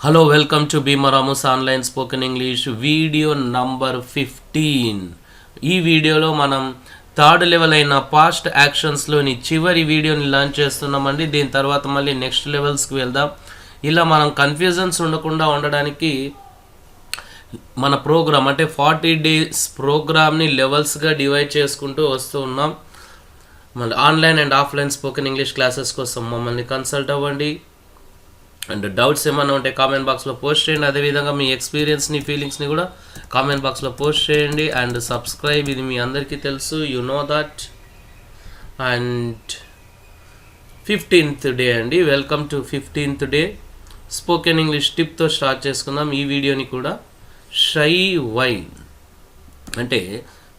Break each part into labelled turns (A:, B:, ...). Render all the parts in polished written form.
A: Hello welcome to భీమరాముస్ online spoken English video number 15. ఈ వీడియోలో మనం థర్డ్ లెవెల్ అయిన పాస్ట్ యాక్షన్స్లోని చివరి వీడియోని లాంచ్ చేస్తున్నామండి. దీని తర్వాత మళ్ళీ నెక్స్ట్ లెవెల్స్కి వెళ్దాం. ఇలా మనం కన్ఫ్యూజన్స్ ఉండకుండా ఉండడానికి మన ప్రోగ్రామ్ అంటే 40 days ప్రోగ్రామ్ని లెవెల్స్గా డివైడ్ చేసుకుంటూ వస్తూ ఉన్నాం. మళ్ళీ online and offline spoken English classes కోసం మమ్మల్ని కన్సల్ట్ అవ్వండి. అండ్ డౌట్స్ ఏమైనా ఉంటే కామెంట్ బాక్స్లో పోస్ట్ చేయండి. అదేవిధంగా మీ ఎక్స్పీరియన్స్ని ఫీలింగ్స్ని కూడా కామెంట్ బాక్స్లో పోస్ట్ చేయండి. అండ్ సబ్స్క్రైబ్, ఇది మీ అందరికీ తెలుసు, you know that. And 15th day అండి, welcome to 15th day. Spoken English టిప్తో స్టార్ట్ చేసుకుందాం ఈ వీడియోని కూడా. షై వై అంటే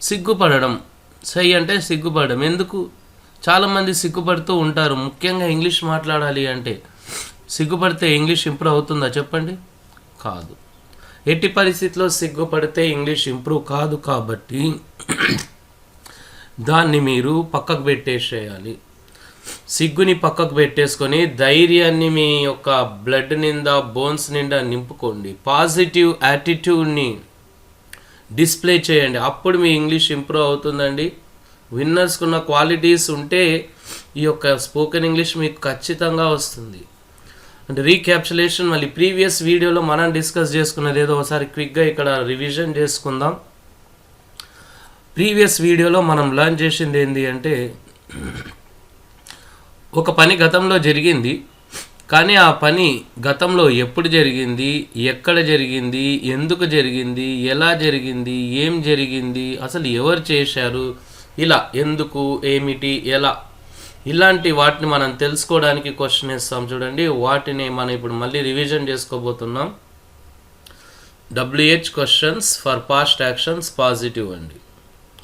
A: సిగ్గుపడడం. షై అంటే సిగ్గుపడడం. ఎందుకు చాలామంది సిగ్గుపడుతూ ఉంటారు, ముఖ్యంగా ఇంగ్లీష్ మాట్లాడాలి అంటే. సిగ్గుపడితే ఇంగ్లీష్ ఇంప్రూవ్ అవుతుందా చెప్పండి? కాదు. ఎట్టి పరిస్థితిలో సిగ్గుపడితే ఇంగ్లీష్ ఇంప్రూవ్ కాదు. కాబట్టి దాన్ని మీరు పక్కకు పెట్టేసేయాలి. సిగ్గుని పక్కకు పెట్టేసుకొని ధైర్యాన్ని మీ యొక్క బ్లడ్ నిండా, బోన్స్ నిండా నింపుకోండి. పాజిటివ్ యాటిట్యూడ్ని డిస్ప్లే చేయండి. అప్పుడు మీ ఇంగ్లీష్ ఇంప్రూవ్ అవుతుందండి. విన్నర్స్కున్న క్వాలిటీస్ ఉంటే ఈ యొక్క స్పోకెన్ ఇంగ్లీష్ మీకు ఖచ్చితంగా వస్తుంది. అంటే రీక్యాప్చులేషన్, మళ్ళీ ప్రీవియస్ వీడియోలో మనం డిస్కస్ చేసుకున్నది ఏదో ఒకసారి క్విక్గా ఇక్కడ రివిజన్ చేసుకుందాం. ప్రీవియస్ వీడియోలో మనం లర్న్ చేసింది ఏంటి అంటే, ఒక పని గతంలో జరిగింది, కానీ ఆ పని గతంలో ఎప్పుడు జరిగింది, ఎక్కడ జరిగింది, ఎందుకు జరిగింది, ఎలా జరిగింది, ఏం జరిగింది, అసలు ఎవరు చేశారు, ఇలా ఎందుకు, ఏమిటి, ఎలా, ఇలాంటి వాటిని మనం తెలుసుకోవడానికి క్వశ్చన్ ఇస్తాం చూడండి. వాటిని మనం ఇప్పుడు మళ్ళీ రివిజన్ చేసుకోబోతున్నాం. WH questions for past actions positive అండి.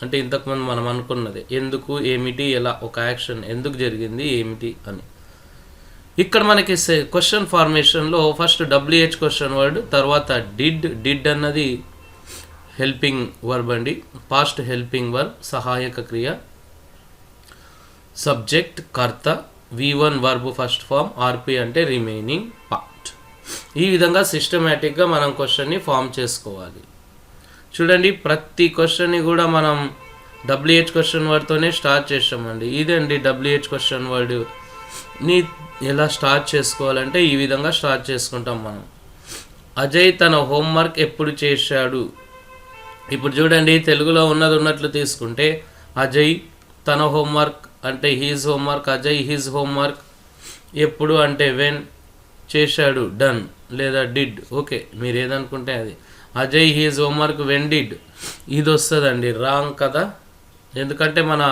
A: అంటే ఇంతకుముందు మనం అనుకున్నది ఎందుకు, ఏమిటి, ఎలా, ఒక యాక్షన్ ఎందుకు జరిగింది, ఏమిటి అని. ఇక్కడ మనకి క్వశ్చన్ ఫార్మేషన్లో ఫస్ట్ WH క్వశ్చన్ వర్డ్, తర్వాత డిడ్ అన్నది హెల్పింగ్ వర్బ్ అండి, పాస్ట్ హెల్పింగ్ వర్బ్, సహాయక క్రియ. సబ్జెక్ట్ కర్త, V1 verb first form, RP అంటే రిమైనింగ్ పార్ట్. ఈ విధంగా సిస్టమేటిక్గా మనం క్వశ్చన్ని ఫామ్ చేసుకోవాలి. చూడండి, ప్రతి క్వశ్చన్ని కూడా మనం WH క్వశ్చన్ వర్డ్తోనే స్టార్ట్ చేసామండి. ఇదండి WH క్వశ్చన్ వర్డ్ని ఎలా స్టార్ట్ చేసుకోవాలంటే ఈ విధంగా స్టార్ట్ చేసుకుంటాం మనం. అజయ్ తన హోంవర్క్ ఎప్పుడు చేశాడు. ఇప్పుడు చూడండి, తెలుగులో ఉన్నది ఉన్నట్లు తీసుకుంటే అజయ్ తన హోంవర్క్ అంటే his homework, Ajay his homework. ఎప్పుడు అంటే వెన్, చేశాడు డన్ లేదా డిడ్. ఓకే, మీరు ఏదనుకుంటే అది. Ajay his homework when did, ఇది వస్తుందండి. రాంగ్ కదా, ఎందుకంటే మన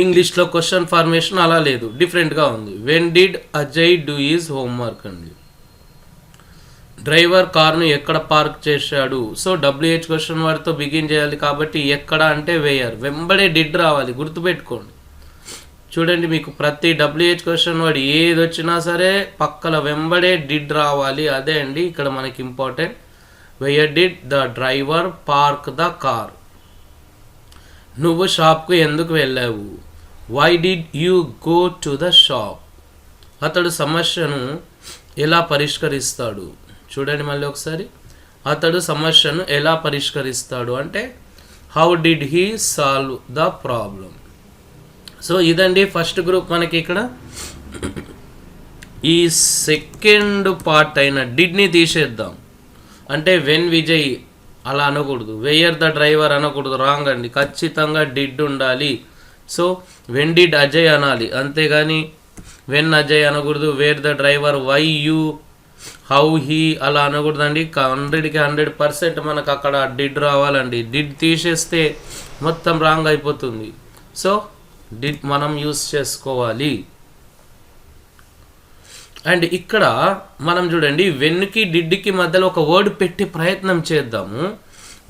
A: ఇంగ్లీష్లో క్వశ్చన్ ఫార్మేషన్ అలా లేదు, డిఫరెంట్గా ఉంది. When did Ajay do is homework అండి. డ్రైవర్ కార్ను ఎక్కడ పార్క్ చేశాడు. సో WH క్వశ్చన్ వర్డ్తో బిగిన్ చేయాలి కాబట్టి ఎక్కడ అంటే వేయర్, వెంబడే డిడ్ రావాలి, గుర్తుపెట్టుకోండి. చూడండి, మీకు ప్రతి WH క్వశ్చన్ వర్డ్ ఏది వచ్చినా సరే పక్కల వెంబడే డిడ్ రావాలి. అదే అండి ఇక్కడ మనకి important. Where did the driver park the car. నువ్వు షాప్కు ఎందుకు వెళ్ళావు. Why did you go to the shop. అతడు సమస్యను ఎలా పరిష్కరిస్తాడు. చూడండి మళ్ళీ ఒకసారి, అతడు సమస్యను ఎలా పరిష్కరిస్తాడు అంటే how did he solve the problem. So ఇదండి ఫస్ట్ గ్రూప్ మనకి ఇక్కడ. ఈ సెకండ్ పార్ట్ అయిన డిడ్ని తీసేద్దాం. అంటే వెన్ విజయ్ అలా అనకూడదు, వేయర్ ద డ్రైవర్ అనకూడదు, రాంగ్ అండి. ఖచ్చితంగా డిడ్ ఉండాలి. సో వెన్ డిడ్ అజయ్ అనాలి, అంతేగాని వెన్ అజయ్ అనకూడదు. Where the driver, why you, how he అలా అనకూడదండి. 100కి 100% మనకు అక్కడ డిడ్ రావాలండి. డిడ్ తీసేస్తే మొత్తం రాంగ్ అయిపోతుంది. సో డిడ్ మనం యూస్ చేసుకోవాలి. అండ్ ఇక్కడ మనం చూడండి, వెన్కి డిడ్కి మధ్యలో ఒక వర్డ్ పెట్టి ప్రయత్నం చేద్దాము.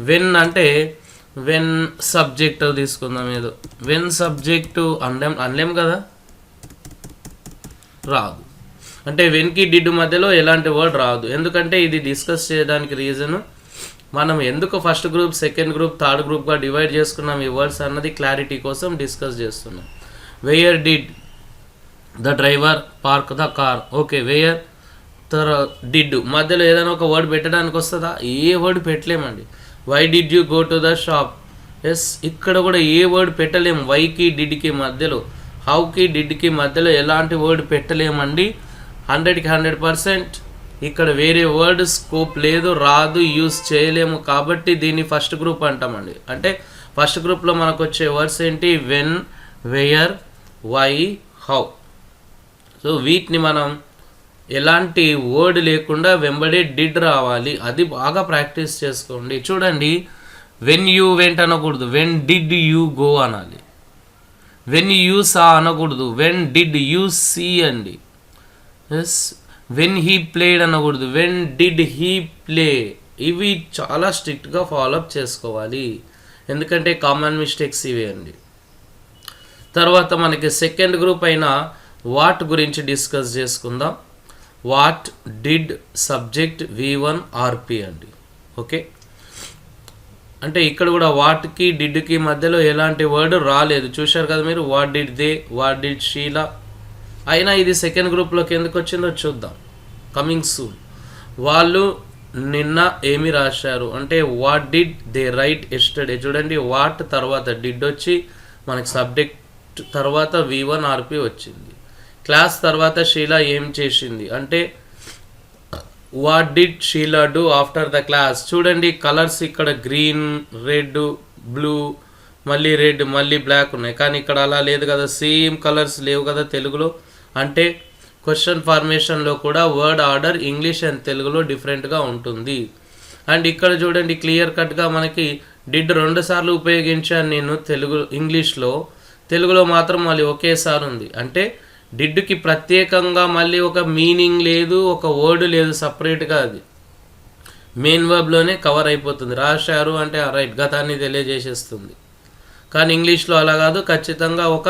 A: వెన్ అంటే వెన్ సబ్జెక్ట్ తీసుకుందాం. ఏదో వెన్ సబ్జెక్టు అనలేం కదా, రాదు. అంటే వెన్కి డిడ్ మధ్యలో ఎలాంటి వర్డ్ రాదు. ఎందుకంటే ఇది డిస్కస్ చేయడానికి రీజను, మనం ఎందుకు first group, second group, third గ్రూప్గా డివైడ్ చేసుకున్నాం ఈ వర్డ్స్ అన్నది క్లారిటీ కోసం డిస్కస్ చేస్తున్నాం. Where did the driver park the car. Okay, where did మధ్యలో ఏదైనా ఒక వర్డ్ పెట్టడానికి వస్తుందా? ఏ వర్డ్ పెట్టలేమండి. Why did you go to the shop? Yes, ఇక్కడ కూడా ఏ వర్డ్ పెట్టలేము. వైకి డిడ్కి మధ్యలో, హౌకి డిడ్కి మధ్యలో ఎలాంటి వర్డ్ పెట్టలేమండి. 100కి 100% ఇక్కడ వేరే వర్డ్ స్కోప్ లేదు, రాదు, యూస్ చేయలేము. కాబట్టి దీన్ని ఫస్ట్ గ్రూప్ అంటామండి. అంటే ఫస్ట్ గ్రూప్లో మనకు వచ్చే వర్డ్స్ ఏంటి? When, where, why, how. So వీటిని మనం ఎలాంటి వర్డ్ లేకుండా వెంబడే డిడ్ రావాలి. అది బాగా ప్రాక్టీస్ చేసుకోండి. చూడండి, వెన్ యూ వెంట్ అనకూడదు, వెన్ డిడ్ యూ గో అనాలి. వెన్ యూ సా అనకూడదు, వెన్ డిడ్ యూ సీ అండి. ఎస్, వెన్ హీ ప్లేడ్ అనకూడదు, వెన్ డిడ్ హీ ప్లే. ఇవి చాలా స్ట్రిక్ట్గా ఫాలోఅప్ చేసుకోవాలి, ఎందుకంటే కామన్ మిస్టేక్స్ ఇవే అండి. తర్వాత మనకి సెకండ్ గ్రూప్ అయిన వాట్ గురించి డిస్కస్ చేసుకుందాం. What, did, subject, V1 RP అండి. ఓకే, అంటే ఇక్కడ కూడా వాట్కి డిడ్కి మధ్యలో ఎలాంటి వర్డ్ రాలేదు. చూశారు కదా మీరు, what did they, what did Sheela. అయినా ఇది సెకండ్ గ్రూప్లోకి ఎందుకు వచ్చిందో చూద్దాం, కమింగ్ సూన్. వాళ్ళు నిన్న ఏమి రాశారు అంటే what did they right yesterday. చూడండి, వాట్ తర్వాత డిడ్ వచ్చి మనకి సబ్జెక్ట్ తర్వాత V1 RP వచ్చింది. క్లాస్ తర్వాత షీలా ఏం చేసింది అంటే what did Sheela do after the class. చూడండి, కలర్స్ ఇక్కడ గ్రీన్, రెడ్, బ్లూ, మళ్ళీ రెడ్, మళ్ళీ బ్లాక్ ఉన్నాయి. కానీ ఇక్కడ అలా లేదు కదా, సేమ్ కలర్స్ లేవు కదా తెలుగులో. అంటే క్వశ్చన్ ఫార్మేషన్లో కూడా వర్డ్ ఆర్డర్ ఇంగ్లీష్ అండ్ తెలుగులో డిఫరెంట్గా ఉంటుంది. అండ్ ఇక్కడ చూడండి, క్లియర్ కట్గా మనకి డిడ్ 2 సార్లు ఉపయోగించాను నేను ఇంగ్లీష్లో, తెలుగులో మాత్రం మళ్ళీ ఒకేసారి ఉంది. అంటే డిడ్కి ప్రత్యేకంగా మళ్ళీ ఒక మీనింగ్ లేదు, ఒక వర్డ్ లేదు సపరేట్గా. అది మెయిన్ వర్బ్లోనే కవర్ అయిపోతుంది. రాశారు అంటే రైట్, గతాన్ని తెలియజేసేస్తుంది. కానీ ఇంగ్లీష్లో అలా కాదు, ఖచ్చితంగా ఒక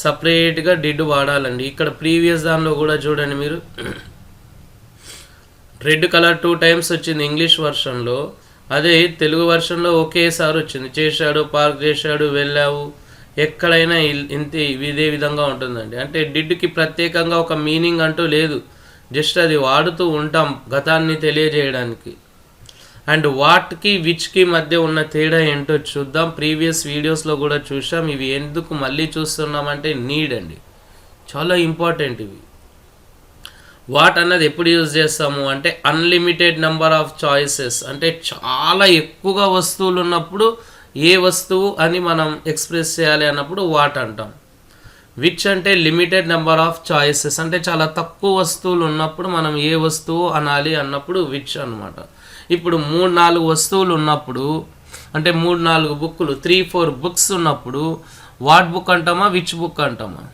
A: సపరేట్గా డిడ్ వాడాలండి. ఇక్కడ ప్రీవియస్ దానిలో కూడా చూడండి మీరు, రెడ్ కలర్ 2 టైమ్స్ వచ్చింది ఇంగ్లీష్ వర్షన్లో, అదే తెలుగు వర్షన్లో ఒకేసారి వచ్చింది. చేశాడు, పార్క్ చేశాడు, వెళ్ళావు, ఎక్కడైనా ఇంతే ఇదే విధంగా ఉంటుందండి. అంటే డిడ్కి ప్రత్యేకంగా ఒక మీనింగ్ అంటూ లేదు, జస్ట్ అది వాడుతూ ఉంటాం గతాన్ని తెలియజేయడానికి. అండ్ వాట్కి విచ్కి మధ్య ఉన్న తేడా ఏంటో చూద్దాం. ప్రీవియస్ వీడియోస్లో కూడా చూసాం. ఇవి ఎందుకు మళ్ళీ చూస్తున్నామంటే నీడ్ అండి, చాలా ఇంపార్టెంట్ ఇవి. వాట్ అన్నది ఎప్పుడు యూజ్ చేస్తాము అంటే అన్లిమిటెడ్ నెంబర్ ఆఫ్ చాయిసెస్, అంటే చాలా ఎక్కువగా వస్తువులు ఉన్నప్పుడు ఏ వస్తువు అని మనం ఎక్స్ప్రెస్ చేయాలి అన్నప్పుడు వాట్ అంటాం. విచ్ అంటే లిమిటెడ్ నెంబర్ ఆఫ్ చాయిసెస్, అంటే చాలా తక్కువ వస్తువులు ఉన్నప్పుడు మనం ఏ వస్తువు అనాలి అన్నప్పుడు విచ్ అనమాట. ఇప్పుడు 3-4 వస్తువులు ఉన్నప్పుడు, అంటే 3-4 బుక్కులు, 3-4 బుక్స్ ఉన్నప్పుడు వాట్ బుక్ అంటామా, విచ్ బుక్ అంటామా?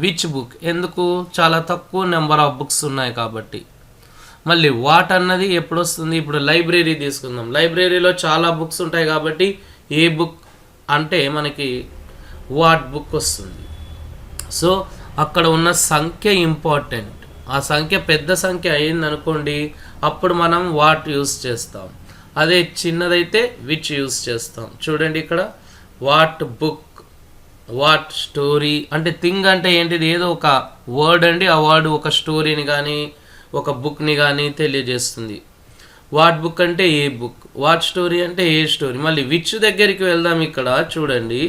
A: Which book. ఎందుకు? చాలా తక్కువ నెంబర్ ఆఫ్ బుక్స్ ఉన్నాయి కాబట్టి. మళ్ళీ వాట్ అన్నది ఎప్పుడు వస్తుంది? ఇప్పుడు లైబ్రరీ తీసుకుందాం, లైబ్రరీలో చాలా బుక్స్ ఉంటాయి కాబట్టి ఏ బుక్ అంటే మనకి వాట్ బుక్ వస్తుంది. సో అక్కడ ఉన్న సంఖ్య ఇంపార్టెంట్. ఆ సంఖ్య పెద్ద సంఖ్య అయిందనుకోండి, అప్పుడు మనం వాట్ యూస్ చేస్తాం. అదే చిన్నదైతే విచ్ యూస్ చేస్తాం. చూడండి ఇక్కడ వాట్ బుక్, వాట్ స్టోరీ. అంటే థింగ్ అంటే ఏంటిది? ఏదో ఒక వర్డ్ అండి, ఆ వర్డ్ ఒక స్టోరీని కానీ ఒక బుక్ని కానీ తెలియజేస్తుంది. వాట్ బుక్ అంటే ఏ బుక్, వాట్ స్టోరీ అంటే ఏ స్టోరీ. మళ్ళీ విచ్ దగ్గరికి వెళ్దాం. ఇక్కడ చూడండి,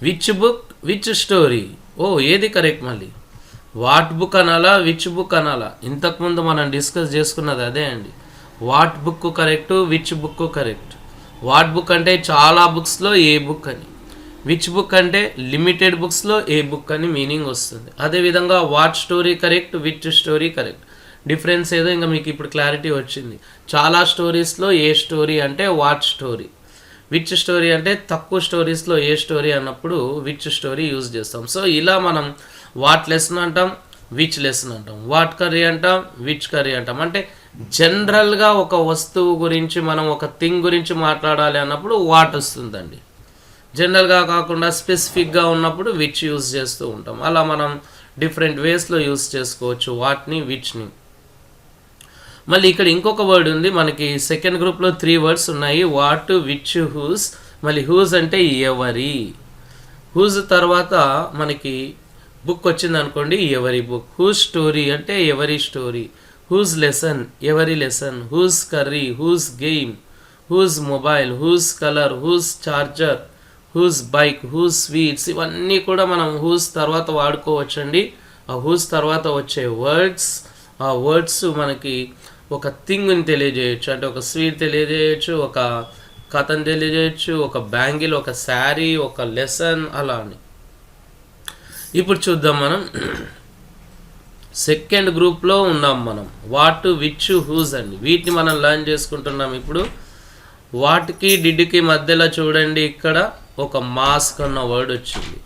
A: విచ్ బుక్, విచ్ స్టోరీ. ఓ, ఏది కరెక్ట్? మళ్ళీ వాట్ బుక్ అనాలా, విచ్ బుక్ అనాలా? ఇంతకుముందు మనం డిస్కస్ చేసుకున్నది అదే అండి. What book correct, which book correct. What book అంటే చాలా బుక్స్లో ఏ బుక్ అని, విచ్ బుక్ అంటే లిమిటెడ్ బుక్స్లో ఏ బుక్ అని మీనింగ్ వస్తుంది. అదేవిధంగా what story correct, which story correct. Difference ఏదో ఇంకా మీకు ఇప్పుడు క్లారిటీ వచ్చింది. చాలా స్టోరీస్లో ఏ స్టోరీ అంటే వాట్ స్టోరీ, విచ్ స్టోరీ అంటే తక్కువ స్టోరీస్లో ఏ స్టోరీ అన్నప్పుడు విచ్ స్టోరీ యూజ్ చేస్తాం. సో ఇలా మనం వాట్ లెసన్ అంటాం, విచ్ లెసన్ అంటాం, వాట్ కర్రీ అంటాం, విచ్ కర్రీ అంటాం. అంటే జనరల్గా ఒక వస్తువు గురించి మనం ఒక థింగ్ గురించి మాట్లాడాలి అన్నప్పుడు వాట్ వస్తుందండి. జనరల్గా కాకుండా స్పెసిఫిక్గా ఉన్నప్పుడు విచ్ యూజ్ చేస్తూ ఉంటాం. అలా మనం డిఫరెంట్ వేస్లో యూజ్ చేసుకోవచ్చు వాట్ని, విచ్ని. మళ్ళీ ఇక్కడ ఇంకొక వర్డ్ ఉంది మనకి. సెకండ్ గ్రూప్లో 3 వర్డ్స్ ఉన్నాయి, వాట్, విచ్, హూస్. మళ్ళీ హూస్ అంటే ఎవరి. హూజ్ తర్వాత మనకి బుక్ వచ్చింది అనుకోండి, ఎవరి బుక్. హూజ్ స్టోరీ అంటే ఎవరి స్టోరీ. హూజ్ లెసన్ ఎవరి lesson. Whose curry, whose game, whose mobile, whose colour, whose charger, whose bike, whose sweets. ఇవన్నీ కూడా మనం హూజ్ తర్వాత వాడుకోవచ్చండి. ఆ హూజ్ తర్వాత వచ్చే వర్డ్స్, ఆ వర్డ్స్ మనకి ఒక థింగ్ని తెలియజేయచ్చు. అంటే ఒక స్వీట్ తెలియజేయచ్చు, ఒక కథను తెలియజేయచ్చు, ఒక బ్యాంగిల్, ఒక శారీ, ఒక లెసన్, అలా అని. ఇప్పుడు చూద్దాం మనం సెకండ్ గ్రూప్లో ఉన్నాం మనం. వాట్, విచ్, హూజ్ అండి. వీటిని మనం లర్న్ చేసుకుంటున్నాం ఇప్పుడు. వాటికి డిడ్కి మధ్యలో చూడండి, ఇక్కడ ఒక మాస్క్ అన్న వర్డ్ వచ్చింది.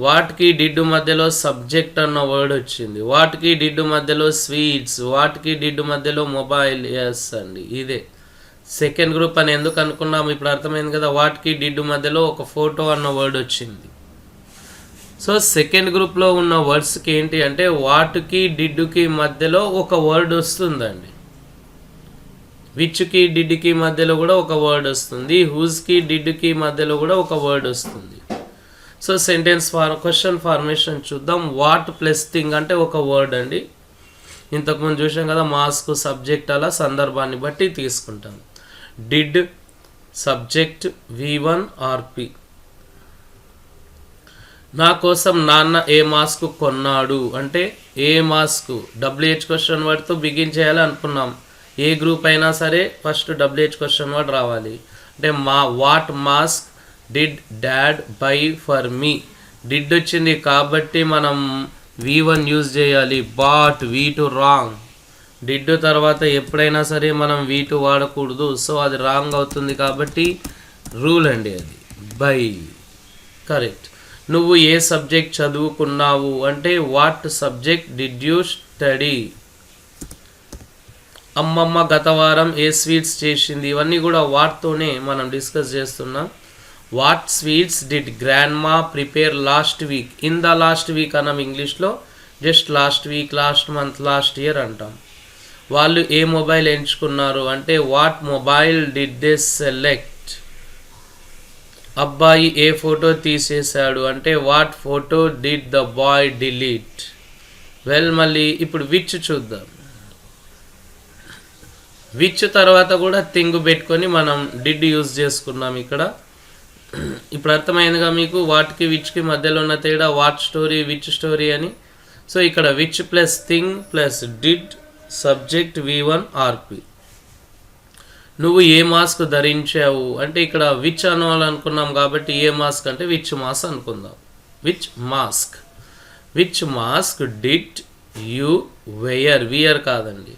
A: వాటికి డిడ్ మధ్యలో సబ్జెక్ట్ అన్న వర్డ్ వచ్చింది. వాటికి డిడ్ మధ్యలో స్వీట్స్, వాటికి డిడ్ మధ్యలో మొబైల్. ఎస్ అండి, ఇదే సెకండ్ గ్రూప్ అని ఎందుకు అనుకున్నాము ఇప్పుడు అర్థమైంది కదా. వాటికి డిడ్ మధ్యలో ఒక ఫోటో అన్న వర్డ్ వచ్చింది. సో సెకండ్ గ్రూప్లో ఉన్న వర్డ్స్కి ఏంటి అంటే వాటికి డిడ్కి మధ్యలో ఒక వర్డ్ వస్తుందండి. విచ్కి డిడ్కి మధ్యలో కూడా ఒక వర్డ్ వస్తుంది. హూజ్కి డిడ్కి మధ్యలో కూడా ఒక వర్డ్ వస్తుంది. సో సెంటెన్స్ క్వశ్చన్ ఫార్మేషన్ చూద్దాం. వాట్ ప్లస్ థింగ్ అంటే ఒక వర్డ్ అండి. ఇంతకుముందు చూసాం కదా, మాస్క్, సబ్జెక్ట్, అలా సందర్భాన్ని బట్టి తీసుకుంటాం. Did subject V1 RP. నా కోసం నాన్న ఏ మాస్క్ కొన్నాడు అంటే ఏ మాస్క్ WH క్వశ్చన్ వర్డ్తో బిగిన్ చేయాలి అనుకున్నాం. ఏ గ్రూప్ అయినా సరే ఫస్ట్ WH క్వశ్చన్ వర్డ్ రావాలి. అంటే what mask did dad by for me. Did వచ్చింది కాబట్టి మనం V1 యూజ్ చేయాలి. Bat V2 wrong. డిడ్ తర్వాత ఎప్పుడైనా సరే మనం V2 వాడకూడదు. సో అది రాంగ్ అవుతుంది కాబట్టి రూల్ అండి అది. By correct. నువ్వు ఏ సబ్జెక్ట్ చదువుకున్నావు అంటే what subject did you study. అమ్మమ్మ గత వారం ఏ స్వీట్స్ చేసింది. ఇవన్నీ కూడా వాట్తోనే మనం డిస్కస్ చేస్తున్నాం. వాట్ స్వీట్స్ డిడ్ గ్రాండ్ మా prepare last week. In the last week అన్నాం ఇంగ్లీష్లో. Just last week, last month, last year అంటాం. వాళ్ళు ఏ మొబైల్ ఎంచుకున్నారు అంటే what mobile did they select. అబ్బాయి ఏ ఫోటో తీసేశాడు అంటే what photo did the boy delete. Well, మళ్ళీ ఇప్పుడు విచ్ చూద్దాం. విచ్ తర్వాత కూడా థింగ్ పెట్టుకొని మనం డిడ్ యూజ్ చేసుకున్నాం ఇక్కడ. ఇప్పుడు అర్థమైందిగా మీకు వాటికి విచ్కి మధ్యలో ఉన్న తేడా. వాట్ స్టోరీ, విచ్ స్టోరీ అని. సో ఇక్కడ which plus thing plus did subject V1 RP. నువ్వు ఏ మాస్క్ ధరించావు అంటే ఇక్కడ విచ్ అనుకోవాలనుకున్నాం కాబట్టి ఏ మాస్క్ అంటే విచ్ మాస్క్ అనుకుందాం. Which mask. Which mask did you wear కాదండి.